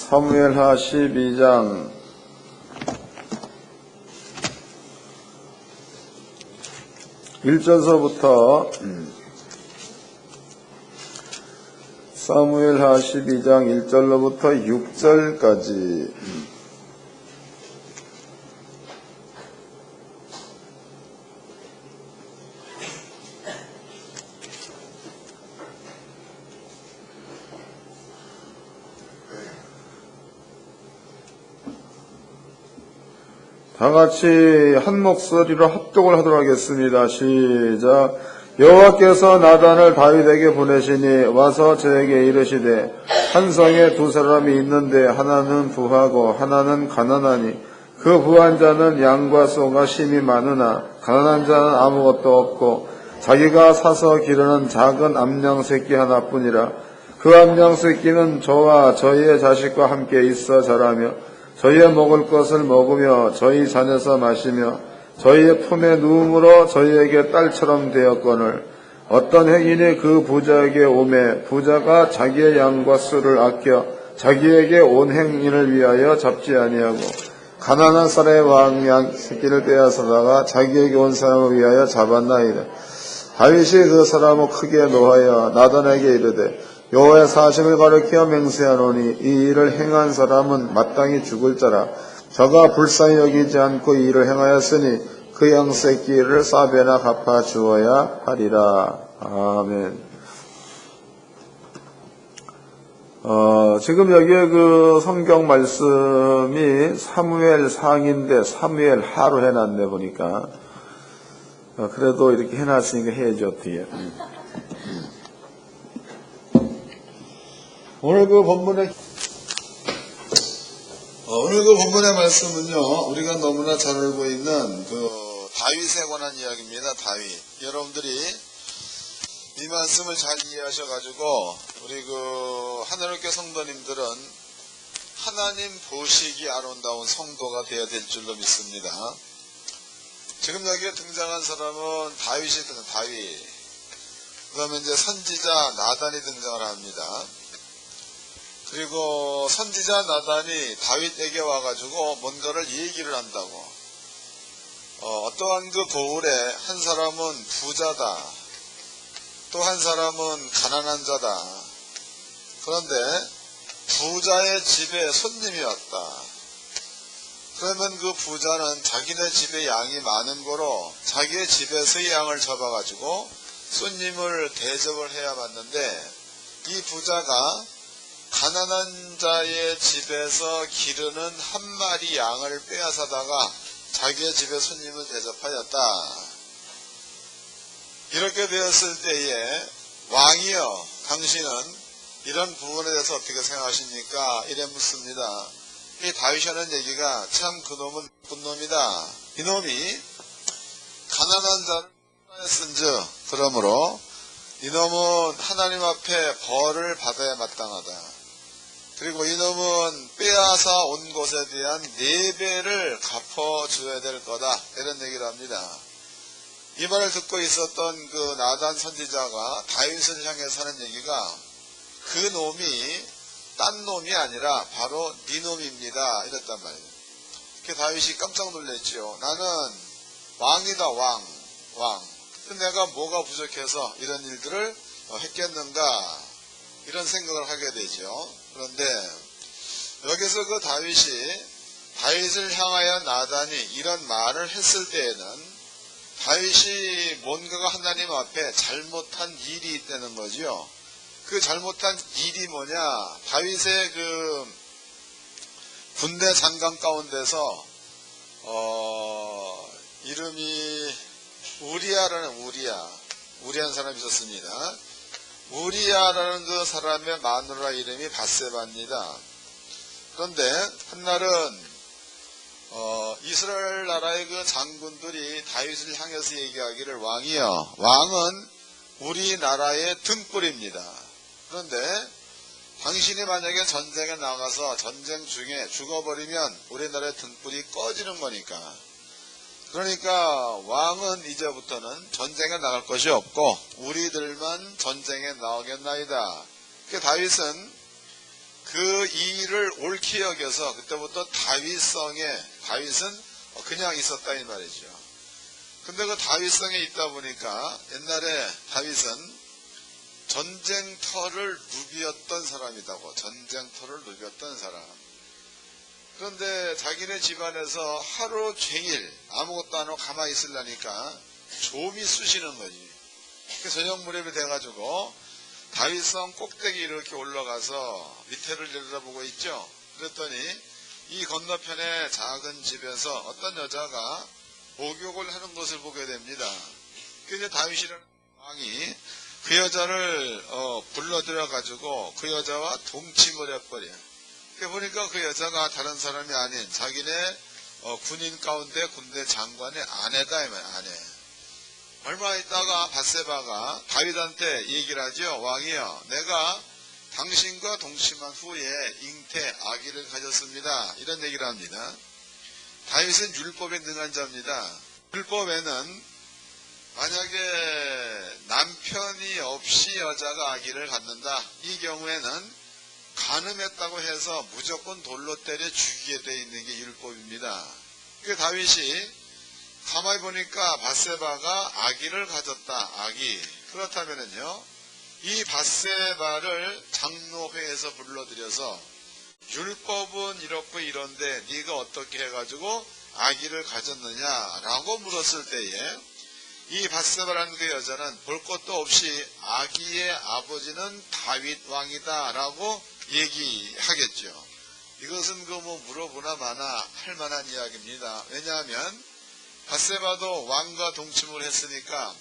사무엘하 12장 1절서부터 사무엘하 12장 1절로부터 6절까지 다같이 한 목소리로 합독을 하도록 하겠습니다. 시작. 여호와께서 나단을 다윗에게 보내시니 와서 저에게 이르시되 한 성에 두 사람이 있는데 하나는 부하고 하나는 가난하니 그 부한 자는 양과 소가 심이 많으나 가난한 자는 아무것도 없고 자기가 사서 기르는 작은 암양 새끼 하나뿐이라. 그 암양 새끼는 저와 저희의 자식과 함께 있어 자라며 저희의 먹을 것을 먹으며 저희 잔에서 마시며 저희의 품에 누움으로 저희에게 딸처럼 되었거늘 어떤 행인이 그 부자에게 오매 부자가 자기의 양과 소를 아껴 자기에게 온 행인을 위하여 잡지 아니하고 가난한 사람의 왕양 새끼를 빼앗아다가 자기에게 온 사람을 위하여 잡았나이다. 다윗이 그 사람을 크게 노하여 나단에게 이르되 여호와의 사심을 가리켜 맹세하노니 이 일을 행한 사람은 마땅히 죽을 자라. 저가 불쌍히 여기지 않고 이 일을 행하였으니 그 양새끼를 싸배나 갚아 주어야 하리라. 아멘. 지금 여기에 그 성경 말씀이 사무엘 상인데 사무엘 하로 해놨네 보니까. 그래도 이렇게 해놨으니까 해야지 어떻게. 오늘 그 본문의 말씀은요, 우리가 너무나 잘 알고 있는 그 다윗에 관한 이야기입니다. 다윗. 여러분들이 이 말씀을 잘 이해하셔가지고 우리 그 하늘교회 성도님들은 하나님 보시기 아름다운 성도가 되어야 될 줄로 믿습니다. 지금 여기에 등장한 사람은 다윗이든 다윗. 그 다음에 이제 선지자 나단이 등장을 합니다. 그리고 선지자 나단이 다윗에게 와가지고 뭔가를 얘기를 한다고. 어떠한 그 고을에 한 사람은 부자다. 또 한 사람은 가난한 자다. 그런데 부자의 집에 손님이 왔다. 그러면 그 부자는 자기네 집에 양이 많은 거로 자기의 집에서 양을 잡아가지고 손님을 대접을 해야 맞는데 이 부자가 가난한 자의 집에서 기르는 한 마리 양을 빼앗아다가 자기의 집에 손님을 대접하였다. 이렇게 되었을 때에 왕이여 당신은 이런 부분에 대해서 어떻게 생각하십니까? 이래 묻습니다. 이 다윗이 하는 얘기가 참 그놈은 나쁜 놈이다. 이놈이 가난한 자를 빼앗은즉 그러므로 이놈은 하나님 앞에 벌을 받아야 마땅하다. 그리고 이놈은 빼앗아 온 것에 대한 4배를 갚아줘야 될 거다. 이런 얘기를 합니다. 이 말을 듣고 있었던 그 나단 선지자가 다윗을 향해서 하는 얘기가 그 놈이 딴 놈이 아니라 바로 네 놈입니다. 이랬단 말이에요. 그게 다윗이 깜짝 놀랐죠. 나는 왕이다 왕. 근데 내가 뭐가 부족해서 이런 일들을 했겠는가 이런 생각을 하게 되죠. 그런데 여기서 그 다윗을 향하여 나단이 이런 말을 했을 때에는 다윗이 뭔가가 하나님 앞에 잘못한 일이 있다는 거죠. 그 잘못한 일이 뭐냐? 다윗의 그 군대 장관 가운데서 이름이 우리라는 사람이 있었습니다. 우리야라는 그 사람의 마누라 이름이 밧세바입니다. 그런데 한날은 이스라엘 나라의 그 장군들이 다윗을 향해서 얘기하기를 왕이여 왕은 우리나라의 등불입니다. 그런데 당신이 만약에 전쟁에 나가서 전쟁 중에 죽어버리면 우리나라의 등불이 꺼지는 거니까. 그러니까 왕은 이제부터는 전쟁에 나갈 것이 없고 우리들만 전쟁에 나오겠나이다. 그 다윗은 그 이 일을 옳게 여겨서 그때부터 다윗은 그냥 있었다 이 말이죠. 근데 그 다윗성에 있다 보니까 옛날에 다윗은 전쟁터를 누비었던 사람이라고. 전쟁터를 누비었던 사람. 그런데 자기네 집안에서 하루 종일 아무것도 안 하고 가만히 있으려니까 좀이 쑤시는 거지. 저녁 무렵이 돼가지고 다윗성 꼭대기 이렇게 올라가서 밑에를 내려다보고 있죠. 그랬더니 이 건너편에 작은 집에서 어떤 여자가 목욕을 하는 것을 보게 됩니다. 그래서 다윗이라는 왕이 그 여자를 불러들여가지고 그 여자와 동침을 해버려. 보니까 그 여자가 다른 사람이 아닌 자기네 군인 가운데 군대 장관의 아내다 이 말이야. 아내. 얼마 있다가 밧세바가 다윗한테 얘기를 하죠. 왕이여, 내가 당신과 동침한 후에 잉태 아기를 가졌습니다. 이런 얘기를 합니다. 다윗은 율법에 능한 자입니다. 율법에는 만약에 남편이 없이 여자가 아기를 갖는다. 이 경우에는 간음했다고 해서 무조건 돌로 때려 죽이게 되어 있는 게 율법입니다. 그 다윗이 가만히 보니까 밧세바가 아기를 가졌다. 아기. 그렇다면은요, 이 밧세바를 장로회에서 불러들여서 율법은 이렇고 이런데 네가 어떻게 해가지고 아기를 가졌느냐라고 물었을 때에 이 밧세바라는 그 여자는 볼 것도 없이 아기의 아버지는 다윗 왕이다 라고 얘기하겠죠. 이것은 물어보나 마나 할 만한 이야기입니다. 왜냐하면 밧세바도 왕과 동침을 했으니까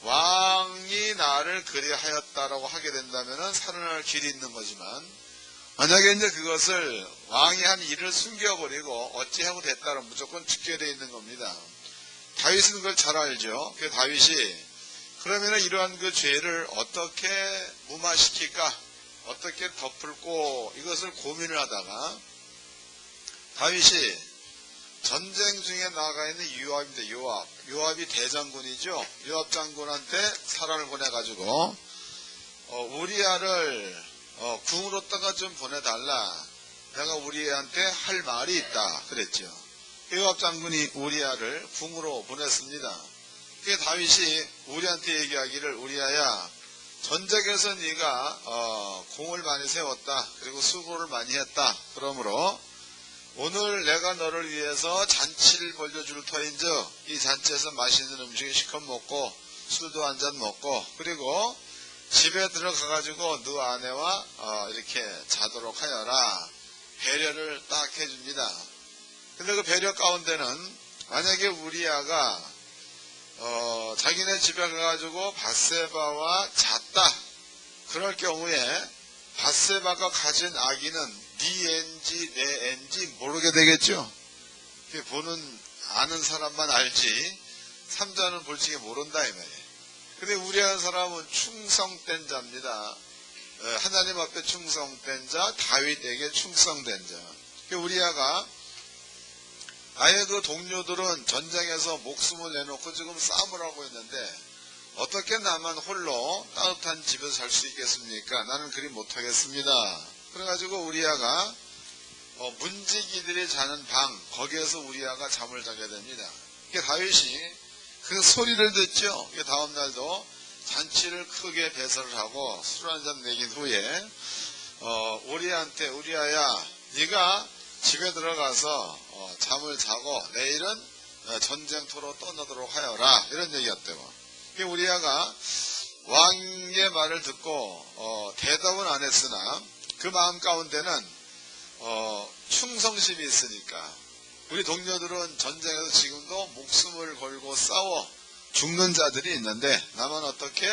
왕이 나를 그리하였다라고 하게 된다면 살아날 길이 있는 거지만, 만약에 이제 그것을 왕이 한 일을 숨겨버리고 어찌하고 됐다면 무조건 죽게 되어 있는 겁니다. 다윗은 그걸 잘 알죠. 그 다윗이 그러면 이러한 그 죄를 어떻게 무마시킬까, 어떻게 덮을고 이것을 고민을 하다가 다윗이 전쟁 중에 나가 있는 요압입니다. 요압이 대장군이죠. 요압 장군한테 사람을 보내가지고 우리아를 궁으로다가 좀 보내달라. 내가 우리아한테 할 말이 있다. 그랬죠. 요압 장군이 우리아를 궁으로 보냈습니다. 그게 다윗이 우리아한테 얘기하기를, 우리아야, 전쟁에서 네가 공을 많이 세웠다. 그리고 수고를 많이 했다. 그러므로 오늘 내가 너를 위해서 잔치를 벌려줄 터인즉 이 잔치에서 맛있는 음식을 실컷 먹고 술도 한잔 먹고, 그리고 집에 들어가가지고 너 아내와 이렇게 자도록 하여라. 배려를 딱 해줍니다. 근데 그 배려 가운데는 만약에 우리아가 자기네 집에 가가지고 밧세바와 잤다. 그럴 경우에 밧세바가 가진 아기는 네 애인지 내 애인지 모르게 되겠죠. 보는 아는 사람만 알지 삼자는 볼지게 모른다 이 말이에요. 근데 우리아는 사람은 충성된 자입니다. 하나님 앞에 충성된 자, 다윗에게 충성된 자. 우리아가 아예 그 동료들은 전쟁에서 목숨을 내놓고 지금 싸움을 하고 있는데 어떻게 나만 홀로 따뜻한 집에서 살 수 있겠습니까? 나는 그리 못하겠습니다. 그래가지고 우리아가 문지기들이 자는 방, 거기에서 우리아가 잠을 자게 됩니다. 다윗이 그 소리를 듣죠. 다음날도 잔치를 크게 배설을 하고 술 한잔 먹인 후에 우리아한테, 우리아야, 네가 집에 들어가서 잠을 자고 내일은 전쟁터로 떠나도록 하여라. 이런 얘기였대요. 우리아가 왕의 말을 듣고 대답은 안 했으나 그 마음 가운데는 충성심이 있으니까, 우리 동료들은 전쟁에서 지금도 목숨을 걸고 싸워 죽는 자들이 있는데 나만 어떻게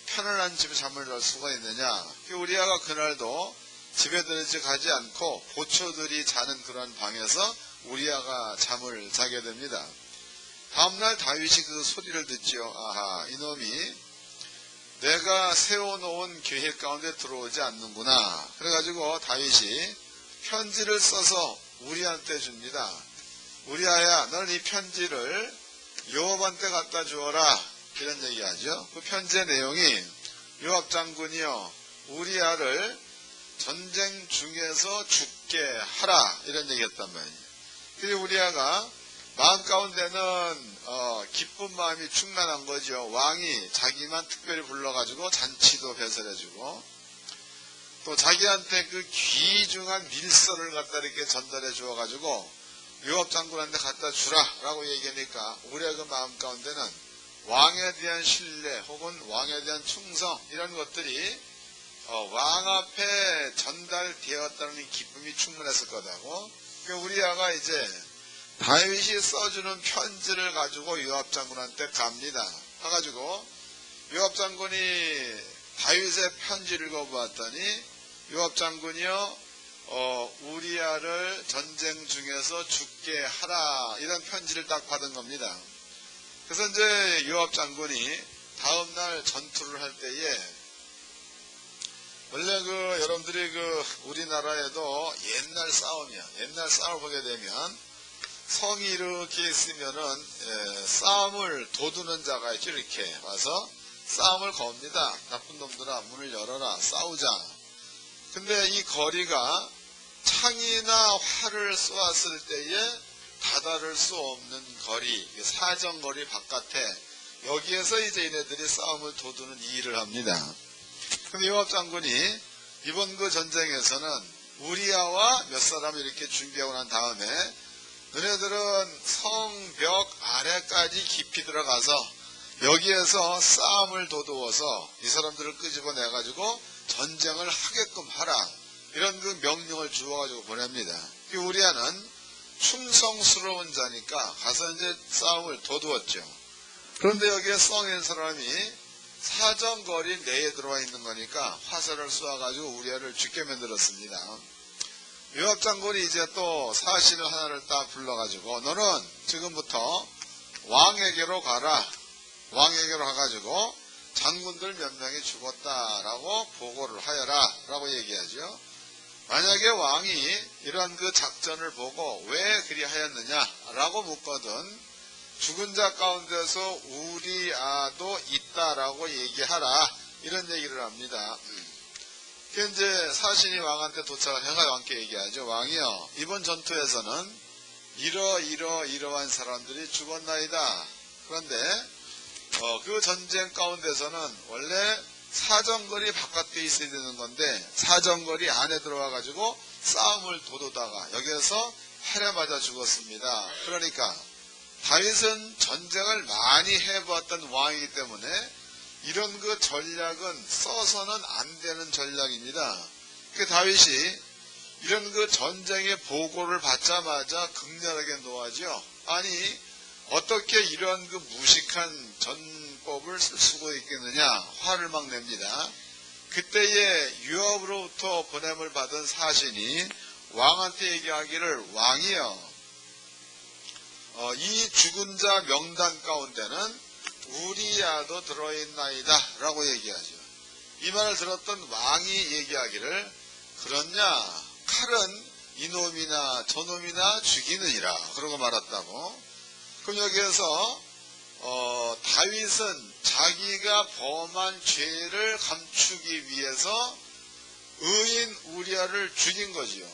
편안한 집에 잠을 잘 수가 있느냐. 우리아가 그날도 집에 들어가지 않고 보초들이 자는 그런 방에서 우리아가 잠을 자게 됩니다. 다음날 다윗이 그 소리를 듣죠. 아하, 이놈이 내가 세워놓은 계획 가운데 들어오지 않는구나. 그래가지고 다윗이 편지를 써서 우리아한테 줍니다. 우리아야, 너는 이 편지를 요압한테 갖다 주어라. 이런 얘기하죠. 그 편지의 내용이, 요압 장군이요, 우리아를 전쟁 중에서 죽게 하라 이런 얘기했단 말이에요. 그리고 우리아가 마음 가운데는 기쁜 마음이 충만한 거죠. 왕이 자기만 특별히 불러가지고 잔치도 배설해주고 또 자기한테 그 귀중한 밀서를 갖다 이렇게 전달해 주어가지고 요압 장군한테 갖다 주라 라고 얘기하니까 우리의 그 마음 가운데는 왕에 대한 신뢰 혹은 왕에 대한 충성 이런 것들이 왕 앞에 전달되었다는 기쁨이 충분했을 거다고. 우리아가 이제 다윗이 써주는 편지를 가지고 요압 장군한테 갑니다. 가가지고 요압 장군이 다윗의 편지를 읽어보았더니 요압 장군이요 우리아를 전쟁 중에서 죽게 하라 이런 편지를 딱 받은 겁니다. 그래서 이제 요압 장군이 다음날 전투를 할 때에 원래 여러분들이 우리나라에도 옛날 싸움이야. 옛날 싸움을 보게 되면 성이 이렇게 있으면은 싸움을 도두는 자가 있죠. 이렇게 와서 싸움을 겁니다. 나쁜 놈들아 문을 열어라 싸우자. 근데 이 거리가 창이나 활을 쏘았을 때에 다다를 수 없는 거리, 사정거리 바깥에 여기에서 이제 얘네들이 싸움을 도두는 일을 합니다. 근데 요압 장군이 이번 그 전쟁에서는 우리아와 몇 사람을 이렇게 준비하고 난 다음에 너네들은 성벽 아래까지 깊이 들어가서 여기에서 싸움을 도두어서 이 사람들을 끄집어내가지고 전쟁을 하게끔 하라 이런 그 명령을 주어가지고 보냅니다. 우리아는 충성스러운 자니까 가서 이제 싸움을 도두었죠. 그런데 여기에 성에 있는 사람이 사정거리 내에 들어와 있는 거니까 화살을 쏘아가지고 우리아를 죽게 만들었습니다. 요압 장군이 이제 또 사신을 하나를 딱 불러가지고 너는 지금부터 왕에게로 가라. 왕에게로 가가지고 장군들 몇 명이 죽었다라고 보고를 하여라 라고 얘기하죠. 만약에 왕이 이러한 그 작전을 보고 왜 그리 하였느냐 라고 묻거든 죽은 자 가운데서 우리아도 있다라고 얘기하라 이런 얘기를 합니다. 그 이제 사신이 왕한테 도착을 해가 왕께 얘기하죠. 왕이요 이번 전투에서는 이러한 사람들이 죽었나이다. 그런데 그 전쟁 가운데서는 원래 사정거리 바깥에 있어야 되는 건데 사정거리 안에 들어와 가지고 싸움을 도두다가 여기에서 활에 맞아 죽었습니다. 그러니까 다윗은 전쟁을 많이 해보았던 왕이기 때문에 이런 그 전략은 써서는 안 되는 전략입니다. 그 다윗이 이런 그 전쟁의 보고를 받자마자 극렬하게 노하죠. 아니 어떻게 이런 그 무식한 전법을 쓸 수가 있겠느냐 화를 막 냅니다. 그때에 요압으로부터 보냄을 받은 사신이 왕한테 얘기하기를 왕이여 이 죽은 자 명단 가운데는 우리아도 들어있나이다 라고 얘기하죠. 이 말을 들었던 왕이 얘기하기를 그렇냐 칼은 이놈이나 저놈이나 죽이느니라 그러고 말았다고. 그럼 여기에서 다윗은 자기가 범한 죄를 감추기 위해서 의인 우리아를 죽인 거지요.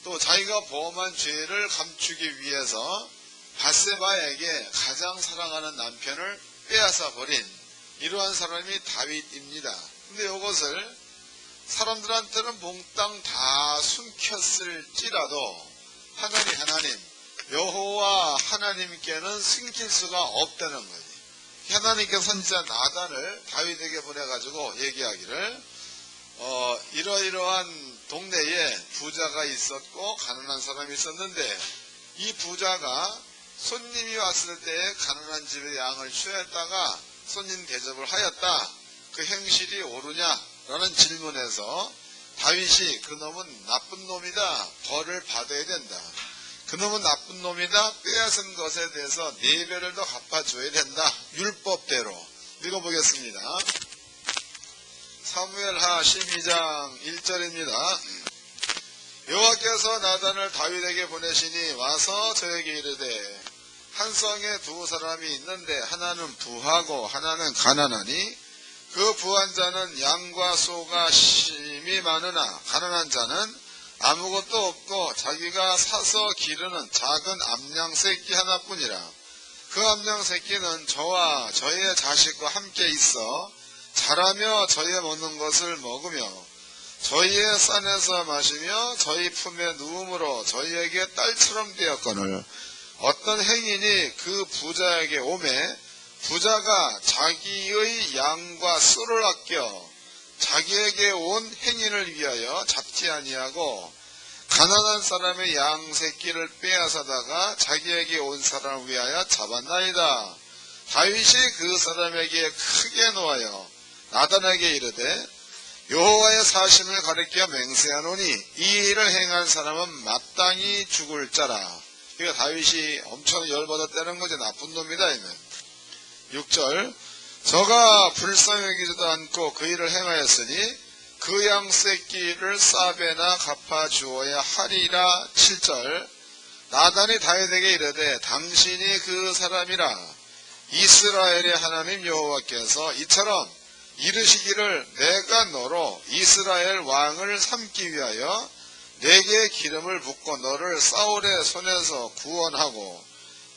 또 자기가 범한 죄를 감추기 위해서 밧세바에게 가장 사랑하는 남편을 빼앗아 버린 이러한 사람이 다윗입니다. 근데 이것을 사람들한테는 몽땅 다 숨겼을지라도 하나님 여호와 하나님께는 숨길 수가 없다는 거지. 하나님께서 선지자 나단을 다윗에게 보내가지고 얘기하기를 이러이러한 동네에 부자가 있었고 가난한 사람이 있었는데 이 부자가 손님이 왔을 때 가난한 집에 양을 취했다가 손님 대접을 하였다. 그 행실이 옳으냐? 라는 질문에서 다윗이 그놈은 나쁜 놈이다. 벌을 받아야 된다. 그놈은 나쁜 놈이다. 빼앗은 것에 대해서 4배를 더 갚아줘야 된다. 율법대로. 읽어보겠습니다. 사무엘하 12장 1절입니다. 여호와께서 나단을 다윗에게 보내시니 와서 저에게 이르되 한 성에 두 사람이 있는데 하나는 부하고 하나는 가난하니 그 부한 자는 양과 소가 심히 힘이 많으나 가난한 자는 아무것도 없고 자기가 사서 기르는 작은 암양 새끼 하나뿐이라. 그 암양 새끼는 저와 저의 자식과 함께 있어 자라며 저의 먹는 것을 먹으며 저희의 싼에서 마시며 저희 품에 누움으로 저희에게 딸처럼 되었거늘 어떤 행인이 그 부자에게 오매 부자가 자기의 양과 소를 아껴 자기에게 온 행인을 위하여 잡지 아니하고 가난한 사람의 양 새끼를 빼앗아다가 자기에게 온 사람을 위하여 잡았나이다. 다윗이 그 사람에게 크게 노하여 나단에게 이르되 여호와의 사심을 가리켜 맹세하노니 이 일을 행한 사람은 마땅히 죽을 자라. 그러니까 다윗이 엄청 열받았다는 거죠. 나쁜 놈이다. 6절 저가 불쌍히 여기지도 않고 그 일을 행하였으니 그 양 새끼를 싸배나 갚아 주어야 하리라. 7절 나단이 다윗에게 이르되 당신이 그 사람이라. 이스라엘의 하나님 여호와께서 이처럼 이르시기를 내가 너로 이스라엘 왕을 삼기 위하여 내게 기름을 붓고 너를 사울의 손에서 구원하고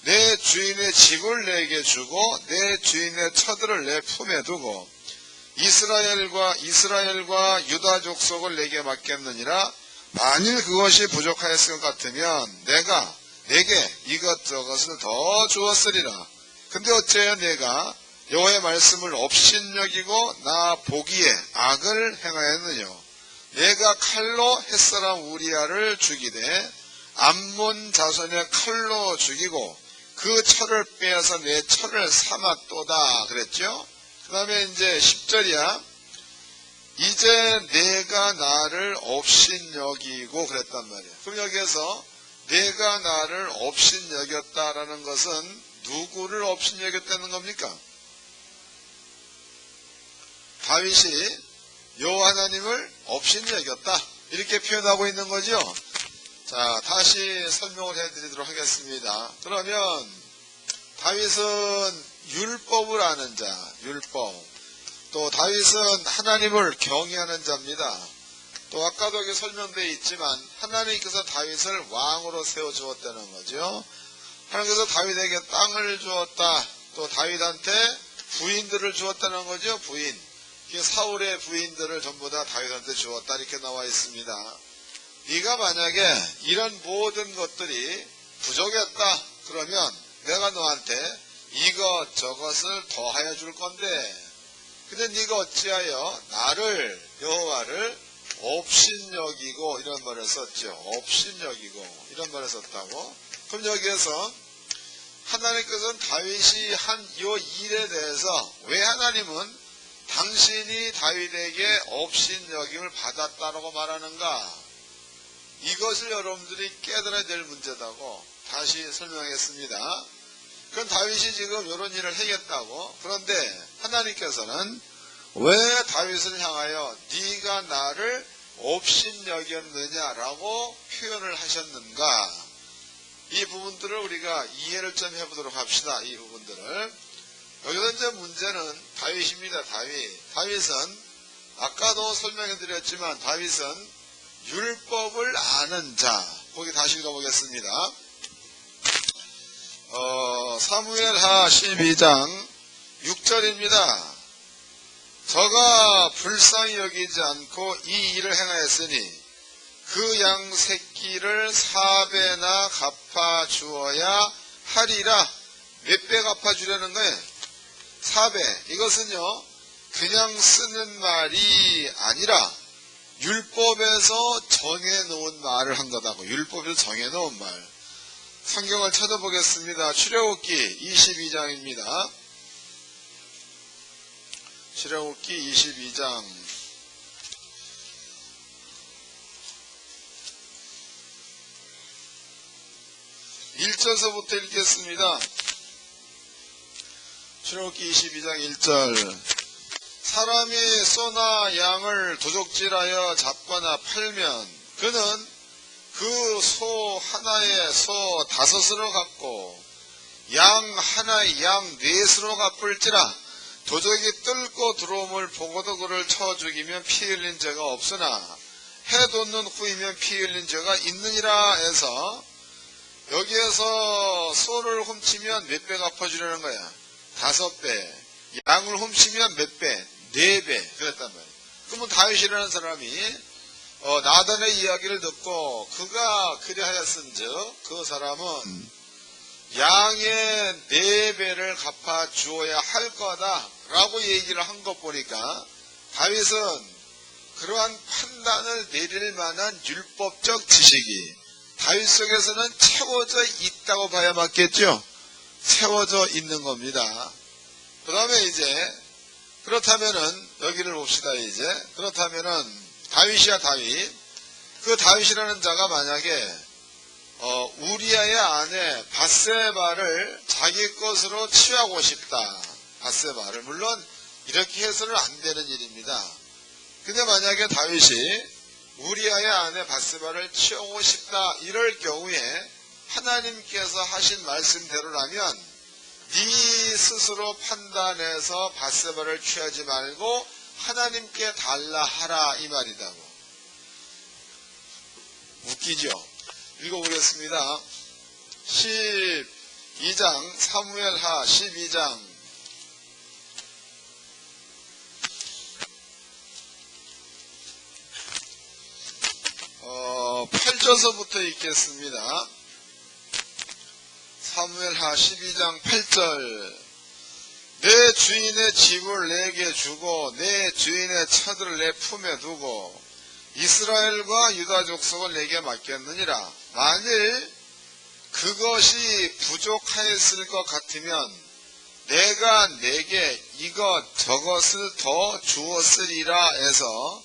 내 주인의 집을 내게 주고 내 주인의 처들을 내 품에 두고 이스라엘과 유다 족속을 내게 맡겼느니라. 만일 그것이 부족하였을 것 같으면 내가 내게 이것저것을 더 주었으리라. 근데 어째요 내가 여호와의 말씀을 업신여기고 나 보기에 악을 행하였느냐. 내가 칼로 햇사람 우리아를 죽이되 암몬 자손의 칼로 죽이고 그 철을 빼앗아 내 철을 삼았도다 그랬죠. 그 다음에 이제 10절이야. 이제 내가 나를 업신여기고 그랬단 말이야. 그럼 여기에서 내가 나를 업신여겼다라는 것은 누구를 업신여겼다는 겁니까? 다윗이 여호와 하나님을 업신여겼다 이렇게 표현하고 있는 거죠. 자, 다시 설명을 해드리도록 하겠습니다. 그러면 다윗은 율법을 아는 자, 율법. 또 다윗은 하나님을 경외하는 자입니다. 또 아까도 여기 설명되어 있지만 하나님께서 다윗을 왕으로 세워주었다는 거죠. 하나님께서 다윗에게 땅을 주었다. 또 다윗한테 부인들을 주었다는 거죠. 부인. 사울의 부인들을 전부 다 다윗한테 주었다 이렇게 나와 있습니다. 네가 만약에 이런 모든 것들이 부족했다 그러면 내가 너한테 이것저것을 더하여 줄 건데 근데 네가 어찌하여 나를 여호와를 업신여기고 이런 말을 썼죠. 업신여기고 이런 말을 썼다고. 그럼 여기에서 하나님께서는 다윗이 한 이 일에 대해서 왜 하나님은 당신이 다윗에게 업신여김을 받았다라고 말하는가? 이것을 여러분들이 깨달아야 될 문제다고 다시 설명하겠습니다. 그건 다윗이 지금 이런 일을 하겠다고. 그런데 하나님께서는 왜 다윗을 향하여 네가 나를 업신여겼느냐라고 표현을 하셨는가? 이 부분들을 우리가 이해를 좀 해보도록 합시다. 이 부분들을. 여기서 이제 문제는 다윗입니다. 다윗은 아까도 설명해드렸지만 다윗은 율법을 아는 자. 거기 다시 읽어보겠습니다. 사무엘하 12장 6절입니다. 저가 불쌍히 여기지 않고 이 일을 행하였으니 그 양 새끼를 4배나 갚아 주어야 하리라. 몇 배 갚아 주려는 거예요? 4배. 이것은요 그냥 쓰는 말이 아니라 율법에서 정해놓은 말을 한 거다고. 율법에서 정해놓은 말. 성경을 찾아보겠습니다. 출애굽기 22장입니다. 출애굽기 22장 1절서부터 읽겠습니다. 출애굽기 22장 1절. 사람이 소나 양을 도적질하여 잡거나 팔면 그는 그 소 하나에 소 5으로 갚고 양 하나에 양 4으로 갚을지라 도적이 뚫고 들어옴을 보고도 그를 쳐 죽이면 피 흘린 죄가 없으나 해 돋는 후이면 피 흘린 죄가 있느니라 해서 여기에서 소를 훔치면 몇 배 갚아주려는 거야? 5배. 양을 훔치면 몇 배? 4배. 그랬단 말이야. 그러면 다윗이라는 사람이 나단의 이야기를 듣고 그가 그리하였은즉 그 사람은 양의 4배를 갚아 주어야 할 거다 라고 얘기를 한 것 보니까 다윗은 그러한 판단을 내릴 만한 율법적 지식이 다윗 속에서는 채워져 있다고 봐야 맞겠죠? 채워져 있는 겁니다. 그 다음에 이제 그렇다면은 여기를 봅시다. 이제 그렇다면은 다윗이야 다윗. 그 다윗이라는 자가 만약에 우리아의 아내 밧세바를 자기 것으로 취하고 싶다. 밧세바를 물론 이렇게 해서는 안 되는 일입니다. 근데 만약에 다윗이 우리아의 아내 밧세바를 취하고 싶다 이럴 경우에 하나님께서 하신 말씀대로라면 네 스스로 판단해서 밧세바를 취하지 말고 하나님께 달라 하라 이 말이다고. 웃기죠? 읽어보겠습니다. 12장 사무엘하 12장 8절서부터 읽겠습니다. 사무엘하 12장 8절 내 주인의 집을 내게 주고 내 주인의 처들을 내 품에 두고 이스라엘과 유다 족속을 내게 맡겼느니라. 만일 그것이 부족하였을 것 같으면 내가 내게 이것 저것을 더 주었으리라 해서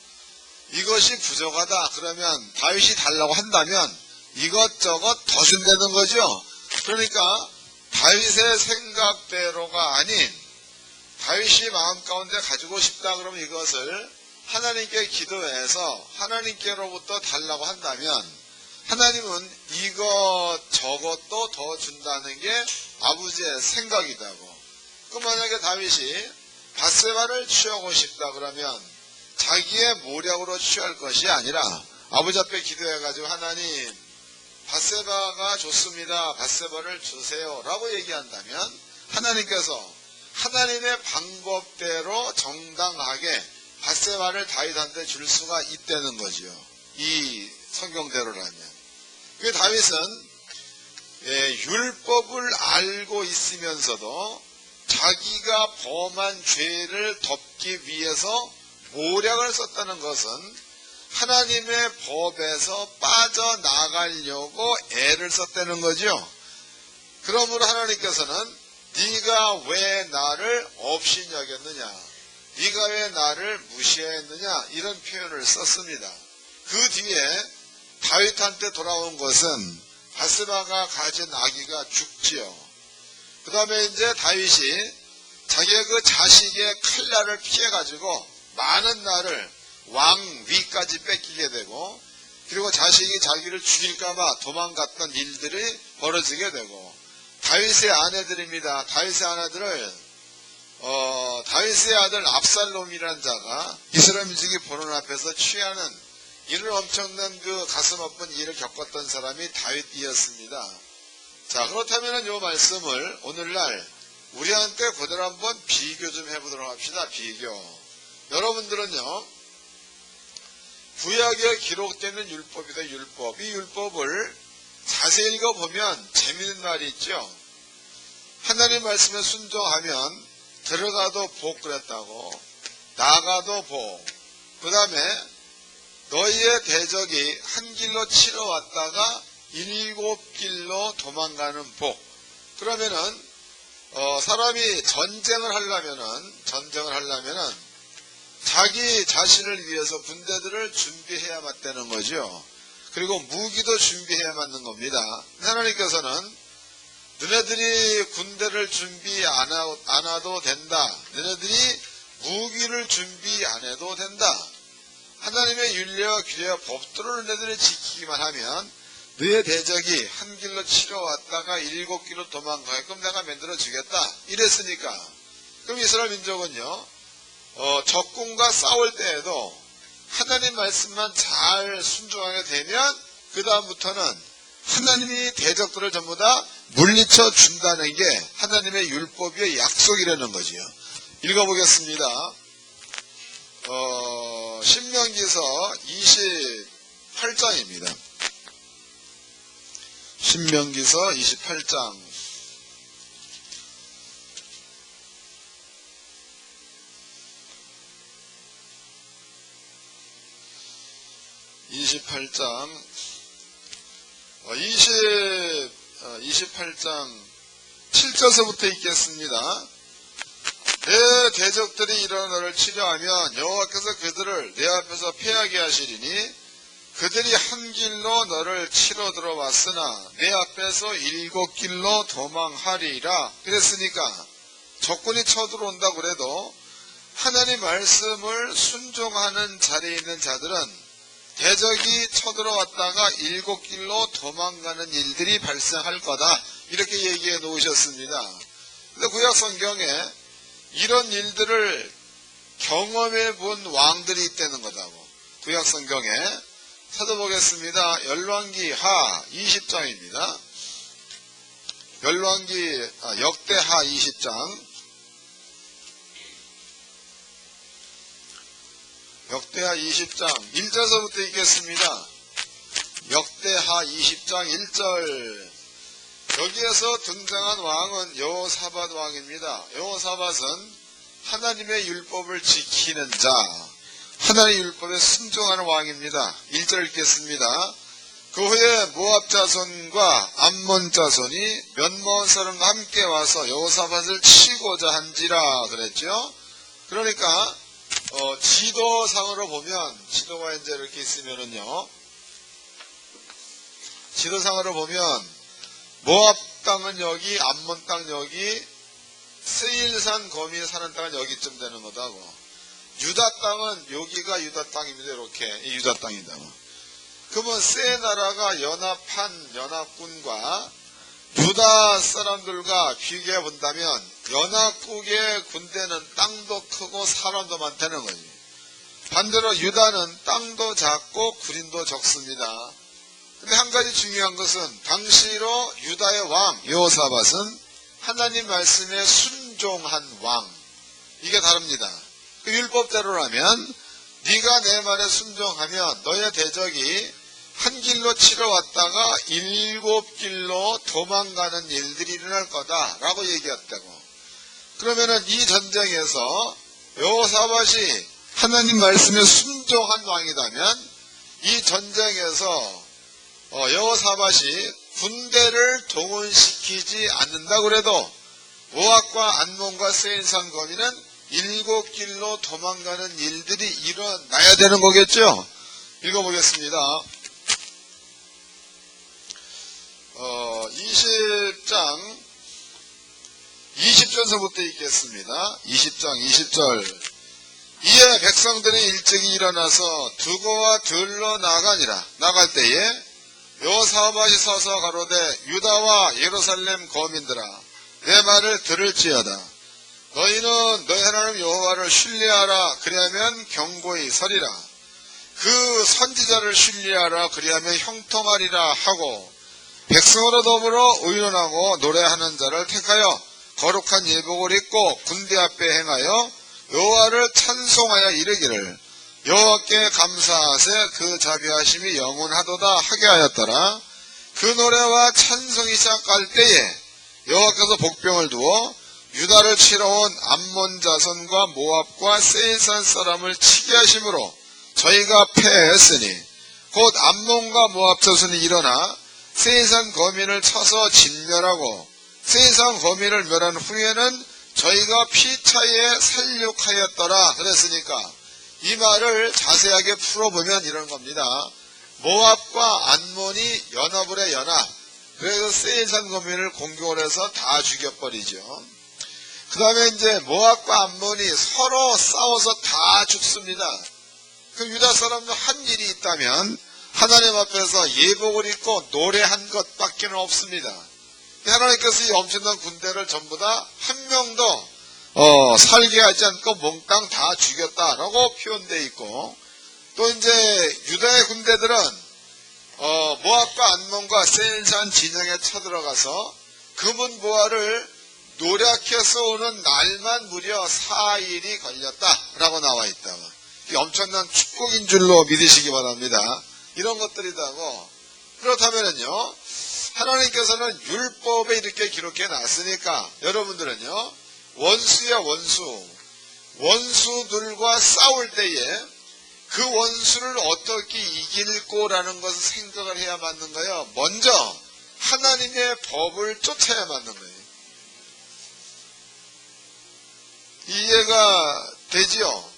이것이 부족하다 그러면 다윗이 달라고 한다면 이것저것 더 준다는 거죠. 그러니까 다윗의 생각대로가 아닌 다윗이 마음 가운데 가지고 싶다 그러면 이것을 하나님께 기도해서 하나님께로부터 달라고 한다면 하나님은 이것 저것도 더 준다는 게 아버지의 생각이다고. 그럼 만약에 다윗이 밧세바를 취하고 싶다 그러면 자기의 모략으로 취할 것이 아니라 아버지 앞에 기도해가지고 하나님 밧세바가 좋습니다. 밧세바를 주세요 라고 얘기한다면 하나님께서 하나님의 방법대로 정당하게 밧세바를 다윗한테 줄 수가 있다는 거지요. 이 성경대로라면. 그 다윗은 율법을 알고 있으면서도 자기가 범한 죄를 덮기 위해서 모략을 썼다는 것은 하나님의 법에서 빠져나가려고 애를 썼다는 거죠. 그러므로 하나님께서는 네가 왜 나를 없이 여겼느냐, 네가 왜 나를 무시했느냐 이런 표현을 썼습니다. 그 뒤에 다윗한테 돌아온 것은 밧세바가 가진 아기가 죽지요. 그 다음에 이제 다윗이 자기의 그 자식의 칼날을 피해가지고 많은 날을 왕위까지 뺏기게 되고 그리고 자식이 자기를 죽일까봐 도망갔던 일들이 벌어지게 되고 다윗의 아내들입니다. 다윗의 아내들을 다윗의 아들 압살롬이라는 자가 이스라엘 민족이 보는 앞에서 취하는 이런 엄청난 그 가슴 아픈 일을 겪었던 사람이 다윗이었습니다. 자, 그렇다면 이 말씀을 오늘날 우리한테 그대로 한번 비교 좀 해보도록 합시다. 비교. 여러분들은요, 구약에 기록되는 율법이다. 율법. 이 율법을 자세히 읽어보면 재미있는 말이 있죠. 하나님 말씀에 순종하면 들어가도 복 그랬다고, 나가도 복. 그 다음에 너희의 대적이 한 길로 치러 왔다가 7길로 도망가는 복. 그러면은 사람이 전쟁을 하려면은 자기 자신을 위해서 군대들을 준비해야 맞다는 거죠. 그리고 무기도 준비해야 맞는 겁니다. 하나님께서는 너네들이 군대를 준비 안 해도 된다. 너네들이 무기를 준비 안 해도 된다. 하나님의 윤례와 규례와 법도를 너희들이 지키기만 하면 너의 대적이 한 길로 치러 왔다가 7길로 도망가게끔 내가 만들어 주겠다. 이랬으니까. 그럼 이스라엘 민족은요, 적군과 싸울 때에도 하나님 말씀만 잘 순종하게 되면 그 다음부터는 하나님이 대적들을 전부 다 물리쳐 준다는 게 하나님의 율법의 약속이라는 거지요. 읽어보겠습니다. 신명기서 28장입니다. 신명기서 28장. (28장) 28장 7절서부터 읽겠습니다. 내 대적들이 일어나 너를 치려하면 여호와께서 그들을 내 앞에서 패하게 하시리니 그들이 한 길로 너를 치러 들어왔으나 내 앞에서 7길로 도망하리라. 그랬으니까 적군이 쳐들어온다고 그래도 하나님 말씀을 순종하는 자리에 있는 자들은 대적이 쳐들어왔다가 7길로 도망가는 일들이 발생할 거다. 이렇게 얘기해 놓으셨습니다. 근데 구약 성경에 이런 일들을 경험해 본 왕들이 있다는 거다고. 구약 성경에 찾아보겠습니다. 열왕기 하 20장입니다. 역대하 20장. 역대하 20장 1절서부터 읽겠습니다. 역대하 20장 1절. 여기에서 등장한 왕은 여호사밧 왕입니다. 여호사밧은 하나님의 율법을 지키는 자, 하나님의 율법에 순종하는 왕입니다. 1절 읽겠습니다. 그 후에 모압 자손과 암몬 자손이 면모한 사람과 함께 와서 여호사밧을 치고자 한지라 그랬죠. 그러니까 지도상으로 보면, 지도가 이제 이렇게 있으면은요, 지도상으로 보면 모압 땅은 여기, 암몬 땅 여기, 세일산 거미 사는 땅은 여기쯤 되는 거다고. 유다 땅은 여기가 유다 땅입니다. 이렇게 이 유다 땅이다. 그러면 세 나라가 연합한 연합군과 유다 사람들과 비교해 본다면 연합국의 군대는 땅도 크고 사람도 많다는 거지. 반대로 유다는 땅도 작고 군인도 적습니다. 근데 한 가지 중요한 것은 당시로 유다의 왕 여호사밧은 하나님 말씀에 순종한 왕. 이게 다릅니다. 그 율법대로라면 네가 내 말에 순종하면 너의 대적이 한 길로 치러 왔다가 7길로 도망가는 일들이 일어날 거다라고 얘기했다고. 그러면은 이 전쟁에서 여호사밧이 하나님 말씀에 순종한 왕이라면 이 전쟁에서 여호사밧이 군대를 동원시키지 않는다고 그래도 모압과 안몬과 세일산 거미는 7길로 도망가는 일들이 일어나야 되는 거겠죠. 읽어보겠습니다. 20장 20절서부터 읽겠습니다. 20장 20절. 이에 백성들이 일찍이 일어나서 두고와 들러 나가니라. 나갈 때에 여호사밧이 서서 가로되 유다와 예루살렘 거민들아 내 말을 들을지어다. 너희는 너희 하나님 여호와를 신뢰하라. 그리하면 경고히 서리라. 그 선지자를 신뢰하라. 그리하면 형통하리라 하고 백성으로 더불어 의논하고 노래하는 자를 택하여 거룩한 예복을 입고 군대 앞에 행하여 여호와를 찬송하여 이르기를 여호와께 감사하세 그 자비하심이 영원하도다 하게 하였더라. 그 노래와 찬송이 시작할 때에 여호와께서 복병을 두어 유다를 치러 온 암몬 자손과 모압과 세일산 사람을 치게 하심으로 저희가 패했으니 곧 암몬과 모압 자손이 일어나 세일산 거민을 쳐서 진멸하고 세일산 거민을 멸한 후에는 저희가 피차에 살육하였더라. 그랬으니까 이 말을 자세하게 풀어보면 이런 겁니다. 모압과 안몬이 연합을 해 연합. 그래서 세일산 거민을 공격을 해서 다 죽여버리죠. 그 다음에 이제 모압과 안몬이 서로 싸워서 다 죽습니다. 그 유다 사람도 한 일이 있다면 하나님 앞에서 예복을 입고 노래한 것밖에 없습니다. 하나님께서 이 엄청난 군대를 전부 다 한 명도 살게 하지 않고 몽땅 다 죽였다라고 표현되어 있고, 또 이제 유다의 군대들은 모압과 암몬과 세일산 진영에 쳐들어가서 금은보화를 노력해서 오는 날만 무려 4일이 걸렸다라고 나와 있다고. 엄청난 축복인 줄로 믿으시기 바랍니다. 이런 것들이다고. 그렇다면은요, 하나님께서는 율법에 이렇게 기록해 놨으니까 여러분들은요, 원수야 원수. 원수들과 싸울 때에 그 원수를 어떻게 이길 거라는 것을 생각을 해야 맞는 거예요. 먼저 하나님의 법을 쫓아야 맞는 거예요. 이해가 되지요?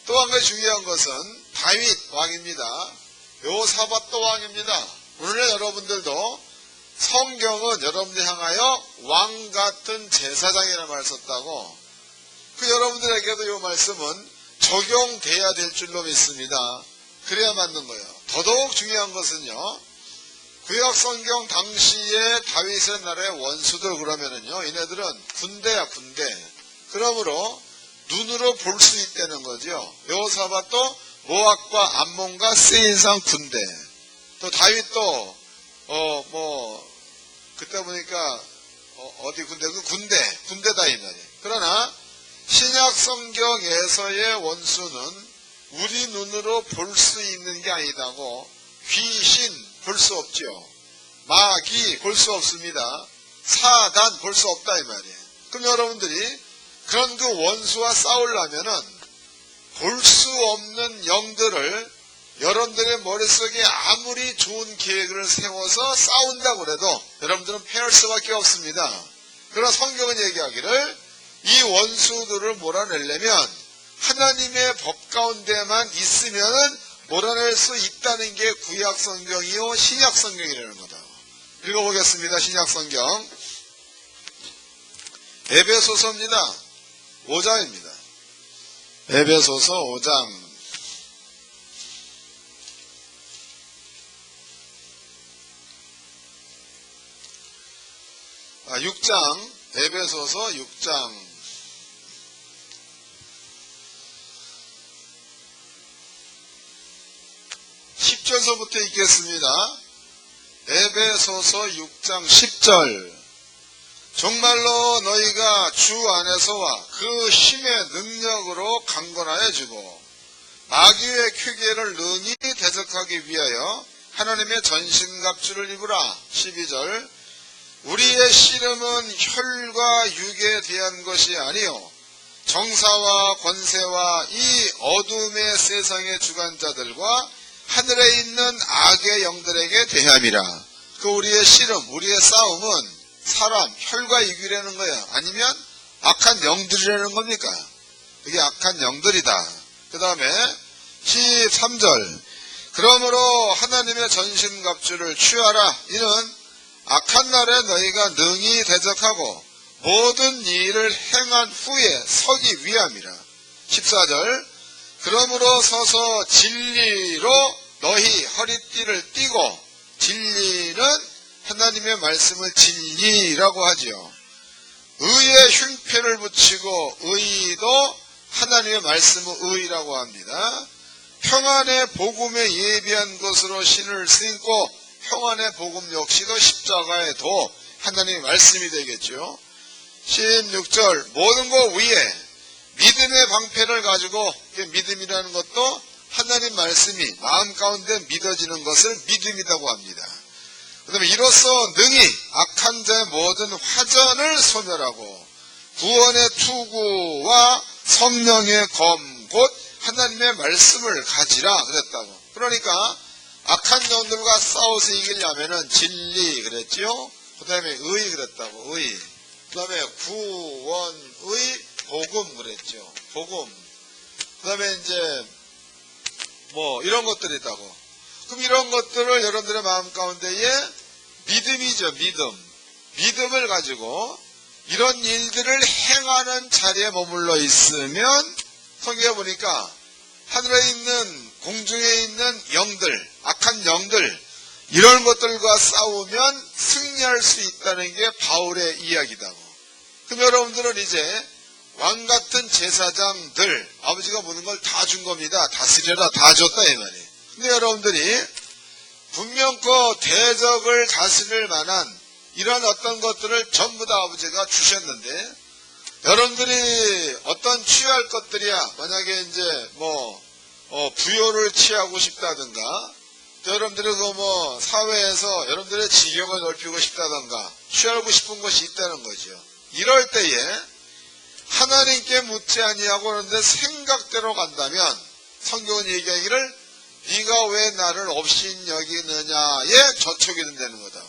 또 한 가지 중요한 것은 다윗 왕입니다. 여호사밧도 왕입니다. 오늘 여러분들도 성경은 여러분들 향하여 왕 같은 제사장이라는 말을 썼다고. 그 여러분들에게도 이 말씀은 적용돼야 될 줄로 믿습니다. 그래야 맞는 거예요. 더더욱 중요한 것은요, 구약 성경 당시에 다윗의 나라의 원수들 그러면은요, 이네들은 군대야 군대. 그러므로 눈으로 볼 수 있다는 거죠. 여호사밧도 모압과 암몬과 세일산 군대. 또 다윗도 그때 보니까 어디 군대? 그 군대다 이 말이에요. 그러나 신약 성경에서의 원수는 우리 눈으로 볼 수 있는 게 아니다고. 귀신 볼 수 없죠. 마귀 볼 수 없습니다. 사단 볼 수 없다 이 말이에요. 그럼 여러분들이 그런 그 원수와 싸우려면은 볼 수 없는 영들을 여러분들의 머릿속에 아무리 좋은 계획을 세워서 싸운다고 해도 여러분들은 패할 수밖에 없습니다. 그러나 성경은 얘기하기를 이 원수들을 몰아내려면 하나님의 법 가운데만 있으면은 몰아낼 수 있다는 게 구약 성경이요 신약 성경이라는 거다. 읽어보겠습니다. 신약 성경 에베소서입니다. 5장입니다. 에베소서 5장 6장 에베소서 6장 10절서부터 읽겠습니다. 에베소서 6장 10절. 정말로 너희가 주 안에서와 그 힘의 능력으로 강건하여지고 마귀의 쾌계를 능히 대적하기 위하여 하나님의 전신갑주를 입으라. 12절. 우리의 씨름은 혈과 육에 대한 것이 아니요 정사와 권세와 이 어둠의 세상의 주관자들과 하늘에 있는 악의 영들에게 대함이라. 그 우리의 씨름, 우리의 싸움은 사람, 혈과 육이라는 거예요. 아니면 악한 영들이라는 겁니까? 이게 악한 영들이다. 그 다음에 13절. 그러므로 하나님의 전신갑주를 취하라. 이는 악한 날에 너희가 능히 대적하고 모든 일을 행한 후에 서기 위함이라. 14절. 그러므로 서서 진리로 너희 허리띠를 띠고, 진리는 하나님의 말씀을 진리라고 하지요. 의에 흉패를 붙이고 의도 하나님의 말씀을 의라고 합니다. 평안의 복음에 예비한 것으로 신을 신고 평안의 복음 역시도 십자가의 도 하나님의 말씀이 되겠죠. 16절. 모든 것 위에 믿음의 방패를 가지고, 믿음이라는 것도 하나님 말씀이 마음 가운데 믿어지는 것을 믿음이라고 합니다. 그 다음에 이로써 능히 악한 자의 모든 화전을 소멸하고 구원의 투구와 성령의 검 곧 하나님의 말씀을 가지라 그랬다고. 그러니까 악한 영들과 싸워서 이기려면은 진리 그랬지요. 그 다음에 의 그랬다고. 의. 그 다음에 구원의 복음 그랬죠. 복음. 그 다음에 이제 이런 것들이 있다고. 그럼 이런 것들을 여러분들의 마음 가운데에 믿음이죠. 믿음을 가지고 이런 일들을 행하는 자리에 머물러 있으면 성경에 보니까 하늘에 있는 공중에 있는 영들, 악한 영들 이런 것들과 싸우면 승리할 수 있다는 게 바울의 이야기다고. 그럼 여러분들은 이제 왕 같은 제사장들, 아버지가 모든 걸 다 준 겁니다. 다스려라, 다 줬다 이 말이에요. 근데 여러분들이 분명 그 대적을 다스릴 만한 이런 어떤 것들을 전부 다 아버지가 주셨는데, 여러분들이 어떤 취할 것들이야, 만약에 이제 부요를 취하고 싶다든가, 또 여러분들이 사회에서 여러분들의 지경을 넓히고 싶다든가, 취하고 싶은 것이 있다는 거죠. 이럴 때에 하나님께 묻지 아니하고 그런데 생각대로 간다면 성경은 얘기하기를 네가 왜 나를 없인 여기느냐에 저촉이 된다는 거다.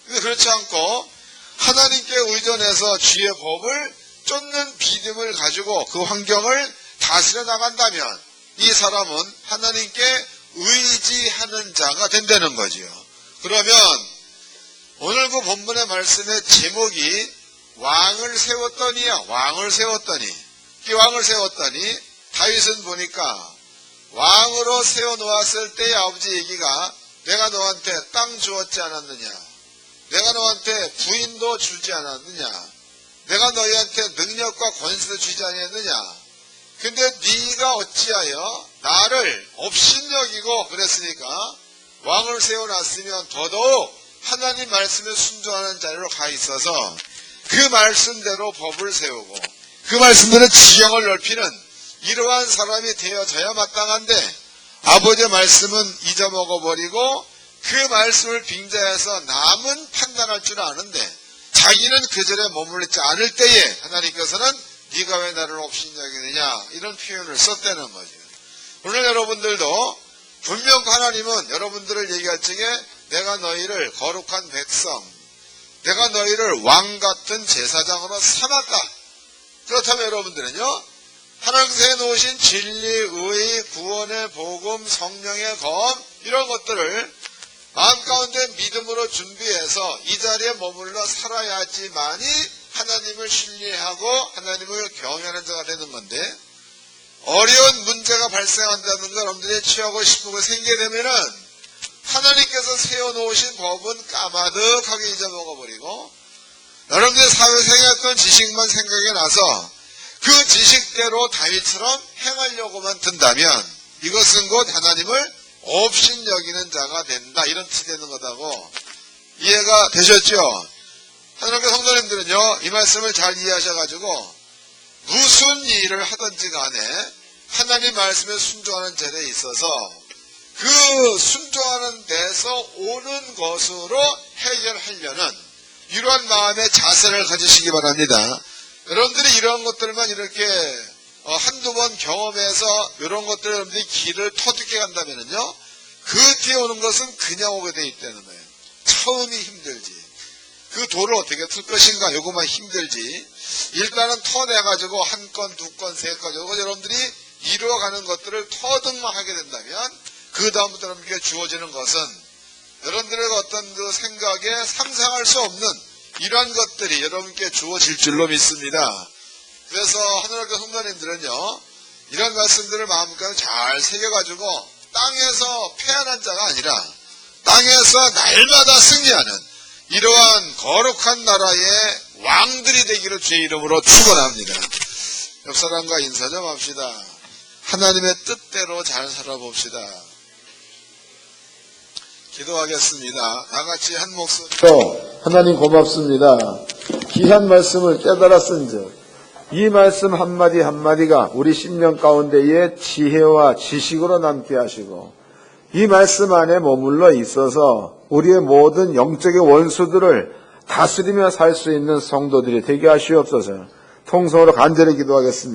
근데 그렇지 않고 하나님께 의존해서 주의 법을 쫓는 믿음을 가지고 그 환경을 다스려 나간다면 이 사람은 하나님께 의지하는 자가 된다는 거지요. 그러면 오늘 그 본문의 말씀의 제목이 왕을 세웠더니야. 왕을 세웠더니. 이 왕을 세웠더니 다윗은 보니까 왕으로 세워놓았을 때의 아버지 얘기가 내가 너한테 땅 주었지 않았느냐. 내가 너한테 부인도 주지 않았느냐. 내가 너희한테 능력과 권세도 주지 않았느냐. 근데 네가 어찌하여 나를 업신여기고 그랬으니까 왕을 세워놨으면 더더욱 하나님 말씀에 순종하는 자리로 가 있어서 그 말씀대로 법을 세우고 그 말씀대로 지경을 넓히는 이러한 사람이 되어져야 마땅한데 아버지의 말씀은 잊어먹어버리고 그 말씀을 빙자해서 남은 판단할 줄 아는데 자기는 그 절에 머물지 않을 때에 하나님께서는 네가 왜 나를 없인 여기느냐 이런 표현을 썼다는 거죠. 오늘 여러분들도 분명 하나님은 여러분들을 얘기할 적에 내가 너희를 거룩한 백성, 내가 너희를 왕 같은 제사장으로 삼았다. 그렇다면 여러분들은요, 하나님께서 해놓으신 진리, 의, 구원의 복음, 성령의 검 이런 것들을 마음 가운데 믿음으로 준비해서 이 자리에 머물러 살아야지만이 하나님을 신뢰하고 하나님을 경외하는 자가 되는 건데 어려운 문제가 발생한다는 걸 여러분들이 취하고 싶은 거 생기게 되면은 하나님께서 세워놓으신 법은 까마득하게 잊어먹어버리고 여러분들의 사회생활 했던 지식만 생각이 나서 그 지식대로 다윗처럼 행하려고만 든다면 이것은 곧 하나님을 없인 여기는 자가 된다. 이런 뜻이 되는 거다고 이해가 되셨죠? 하나님께 성도님들은요 이 말씀을 잘 이해하셔가지고 무슨 일을 하든지 간에 하나님 말씀에 순종하는 자리에 있어서 그 순종하는 데서 오는 것으로 해결하려는 이러한 마음의 자세를 가지시기 바랍니다. 여러분들이 이런 것들만 이렇게 한두 번 경험해서 이런 것들을 여러분들이 길을 터득해 간다면요 그 뒤에 오는 것은 그냥 오게 돼 있다는 거예요. 처음이 힘들지. 그 도를 어떻게 틀 것인가 요것만 힘들지. 일단은 터내가지고 한 건, 두 건, 세 건 요거 여러분들이 이루어가는 것들을 터득만 하게 된다면 그 다음부터 여러분께 주어지는 것은 여러분들의 어떤 그 생각에 상상할 수 없는 이러한 것들이 여러분께 주어질 줄로 믿습니다. 그래서 하늘학교 성도님들은요 이런 말씀들을 마음껏 잘 새겨가지고 땅에서 패하는 자가 아니라 땅에서 날마다 승리하는 이러한 거룩한 나라의 왕들이 되기를 주의 이름으로 축원합니다. 옆 사람과 인사 좀 합시다. 하나님의 뜻대로 잘 살아봅시다. 기도하겠습니다. 다 같이 한 목소리로 하나님 고맙습니다. 귀한 말씀을 깨달아 쓴즉 이 말씀 한마디 한마디가 우리 심령 가운데에 지혜와 지식으로 남게 하시고 이 말씀 안에 머물러 있어서 우리의 모든 영적인 원수들을 다스리며 살 수 있는 성도들이 되게 하시옵소서. 통성으로 간절히 기도하겠습니다.